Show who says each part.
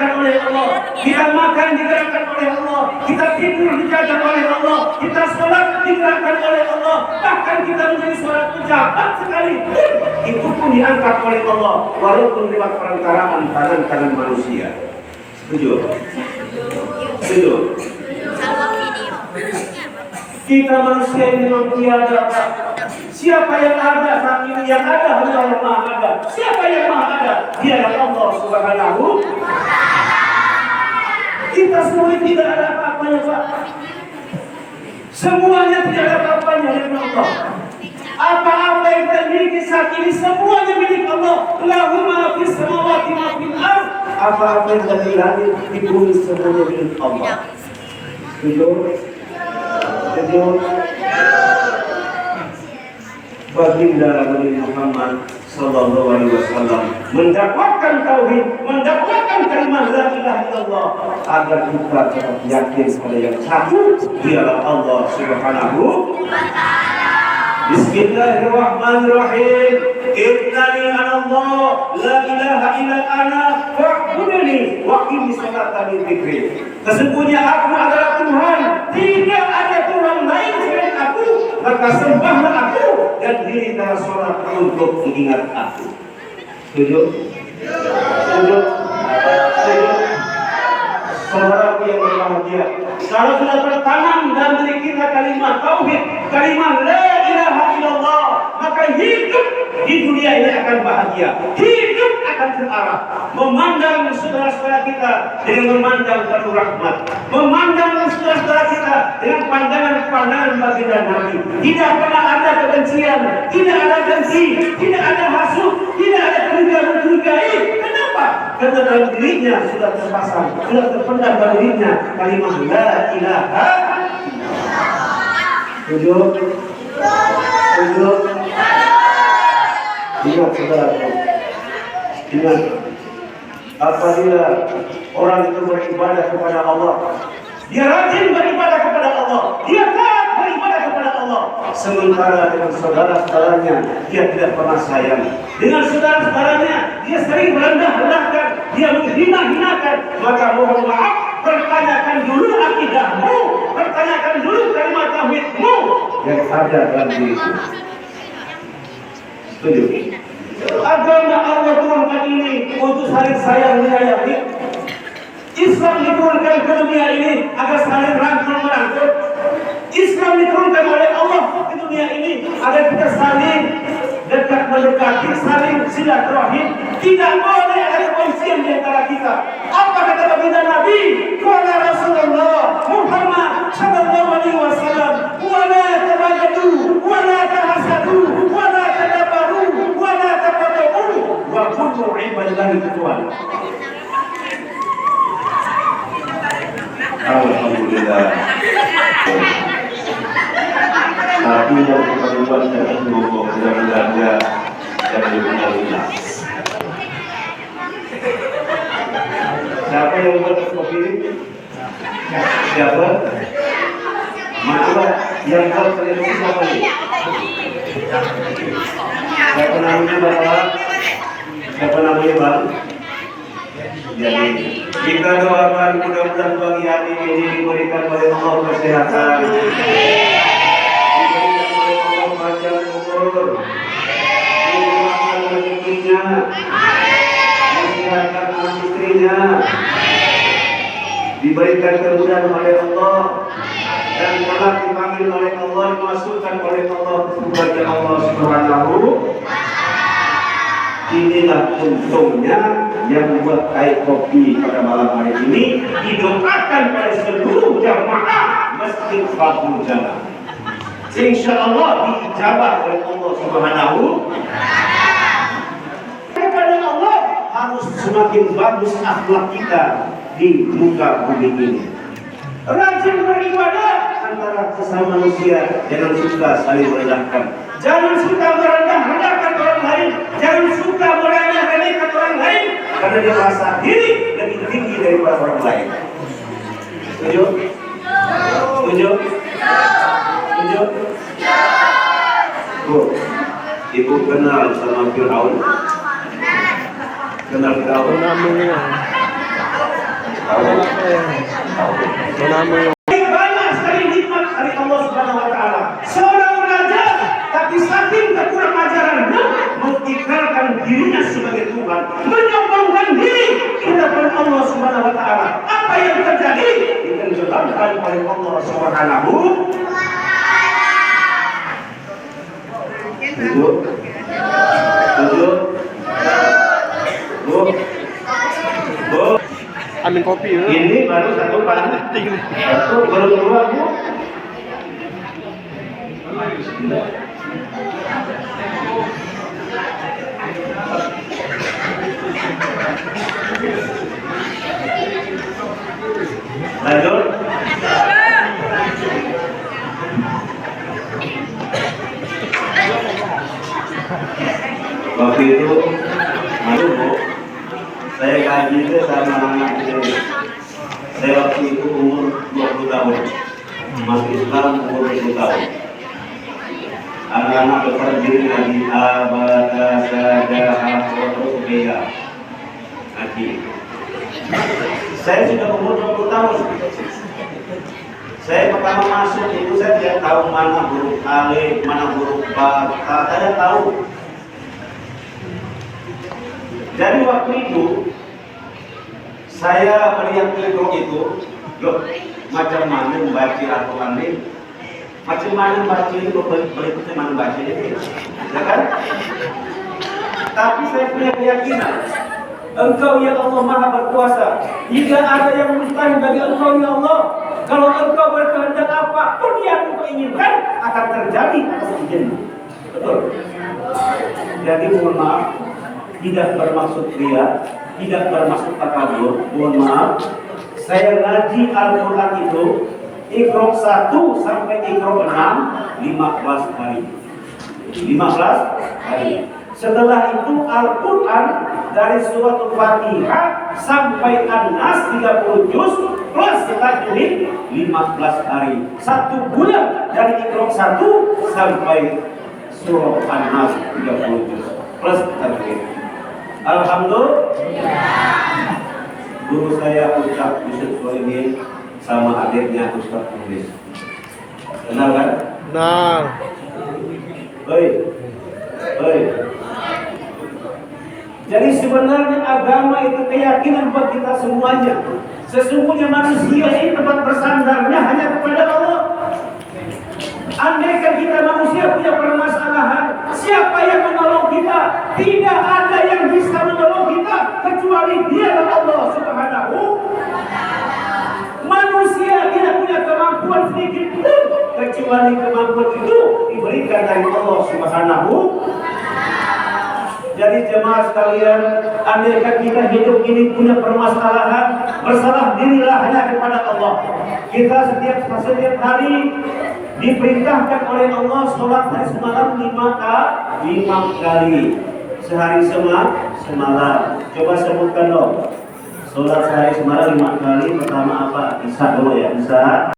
Speaker 1: digerakkan oleh Allah, kita makan digerakkan oleh Allah, kita tidur dijaga oleh Allah, kita sholat digerakkan oleh Allah, bahkan kita menjadi sholat pejabat sekali itu pun diangkat oleh Allah, walaupun lewat perantaraan tangan-tangan manusia. Setuju? Setuju? Kita manusia ini memang tiada. Siapa yang ada saat ini? Yang ada hanya yang Maha Ada. Siapa yang Maha Ada? Dia Allah Subhanahu. Kita semua tidak ada apa-apanya, Pak. Semuanya tidak ada apa-apanya dari Allah. Apa-apa yang kita miliki saat ini semuanya milik Allah. Lahu ma fis samawati ma fil ardh. Apa-apa yang ada di langit di bumi semuanya milik Allah. Setuju? Setuju? Baginda Nabi Muhammad sallallahu alaihi wasallam mendakwakan tauhid, mendakwakan kalimat la ilaha illallah agar kita tetap yakin pada yang satu, dialah Allah Subhanahu wa taala. Bismillahirrahmanirrahim. Innani anallah la ilaha illa ana fa'budni wa aqimi sholata li dzikri. Sesungguhnya aku adalah Tuhan, tidak ada Tuhan lain selain aku, maka sembahlah aku dan dirikanlah sholat untuk mengingat aku. Setuju? Setuju? Setuju? Saudara yang berbahagia, kalau sudah tertanam dalam diri kita kalimat tauhid, kalimat la ilaha illallah, maka hidup di dunia ini akan bahagia, hidup akan terarah. Memandang saudara-saudara kita dengan memandang penuh rahmat, memandang saudara-saudara kita dengan pandangan-pandangan baginda Nabi. Tidak pernah ada kebencian, tidak ada dengki, tidak ada hasud, tidak ada curiga-curigai. Kenapa? Karena dalam dirinya sudah terpasang, sudah terpendam dalam dirinya kalimat la ilaha. Setuju? Setuju? Ingat saudara, ingat, apabila orang itu beribadah kepada Allah, dia rajin beribadah kepada Allah, dia taat beribadah kepada Allah, sementara dengan saudara-saudaranya dia tidak pernah sayang, dengan saudara-saudaranya dia sering merendah-rendahkan, dia menghina-hinakan, maka mohon maaf, pertanyakan dulu akidahmu, pertanyakan dulu kalimat tauhidmu yang ada dalam dirimu. Setuju? Agama Allah turunkan ini untuk saling sayang menyayangi. Islam diturunkan ke dunia ini agar saling rangkul merangkul. Islam diturunkan oleh Allah ke dunia ini agar kita saling dekat mendekati, saling silaturahim. Tidak boleh ada kebencian di antara kita. Apa kata baginda Nabi? Qala Rasulullah Muhammad sallallahu alaihi wasallam, "Wa la tabagadu, wa la tahasadu, wa la tadabaru, wa la taqadu, wa kullu ibadillahi ikhwan." Alhamdulillah. Tapi yang perempuan dan ibu sudah belanja dan dikenalinya. Siapa yang buat kopi? Siapa? Mana yang buat televisi siapa nih? Siapa namanya Bapak? Siapa namanya Bang? Jadi kita doakan mudah-mudahan pagi hari ini diberikan oleh Allah kesehatan, diberikan oleh Allah panjang umur, dimurahkan rezekinya, disehatkan anak istrinya, diberikan kemudahan oleh Allah, dan kelak dipanggil oleh Allah, dimasukkan oleh Allah kepada Allah Subhanahu. Inilah untungnya yang membuat air kopi pada malam hari ini didoakan pada seluruh jamaah Masjid Fathul Jannah. Insya Allah diijabah oleh Allah Subhanahu. Kepada Allah harus semakin bagus akhlak kita di muka bumi ini. Rajin beribadah antara sesama manusia, jangan suka saling merendahkan, jangan suka merendah-rendahkan orang lain, jangan suka meremeh-remehkan orang lain, karena dia merasa diri lebih tinggi daripada orang lain. Setuju? Setuju? Setuju? Bu, ibu kenal sama Fir'aun? Kenal Fir'aun? Banyak sekali nikmat dari Allah Subhanahu wa taala. Seorang raja tapi saking kekurang ajarannya mengikrarkan dirinya sebagai Tuhan, menyombongkan diri di hadapan Allah Subhanahu wa taala. Apa yang terjadi? Ditenggelamkan oleh Allah Subhanahu wa taala.
Speaker 2: Ambil kopi ya.
Speaker 1: Ini baru satu penting. Satu baru dua Bu. Lanjut. Waktu itu malu Bu, saya kaji itu sama anak kecil. Saya waktu itu umur 20 tahun, masuk Islam umur 20 tahun. Anak-anak besar diri ngaji abada sadah terus ngaji. Saya sudah umur 20 tahun. Saya pertama masuk itu saya tidak tahu mana huruf alif, mana huruf ba, saya tahu. Jadi waktu itu saya melihat Iqra itu, loh, macam mana membaca Al-Quran ini, macam mana membaca ini, berikutnya mana membaca ini, ya kan? Tapi saya punya keyakinan, Engkau ya Allah Maha Berkuasa. Tidak ada yang mustahil bagi Engkau ya Allah. Kalau Engkau berkehendak apapun yang Engkau inginkan akan terjadi. Betul. Jadi mohon maaf, tidak bermaksud ria, tidak bermaksud takabur. Mohon maaf, saya ngaji Al-Quran itu Iqra 1 sampai Iqra 6 15 hari. 15 hari. Setelah itu Al-Quran dari surat Al-Fatihah sampai An-Nas 30 juz plus tajwid 15 hari. 1 bulan dari Iqra 1 sampai surat An-Nas 30 juz plus tajwid. Alhamdulillah. Guru saya Ustaz Yusuf Solihin sama adiknya Ustaz Nulis. Kenal kan?
Speaker 2: Nah.
Speaker 1: Oi. Jadi sebenarnya agama itu keyakinan buat kita semuanya. Sesungguhnya manusia ini tempat bersandarnya hanya kepada Allah. Andaikan kita manusia punya permasalahan, siapa yang menolong kita? Tidak ada yang bisa menolong kita kecuali Dia dan Allah Subhanahu. Manusia tidak punya kemampuan sedikit pun kecuali kemampuan itu diberikan dari Allah Subhanahu. Jadi jemaah sekalian, andaikan kita hidup ini punya permasalahan, bersalah dirilah hanya kepada Allah. Kita setiap hari diperintahkan oleh Allah sholat hari semalam 5 kali. Sehari semalam. Coba sebutkan dong. Sholat sehari semalam 5 kali. Pertama apa? Isya dulu ya. Isya.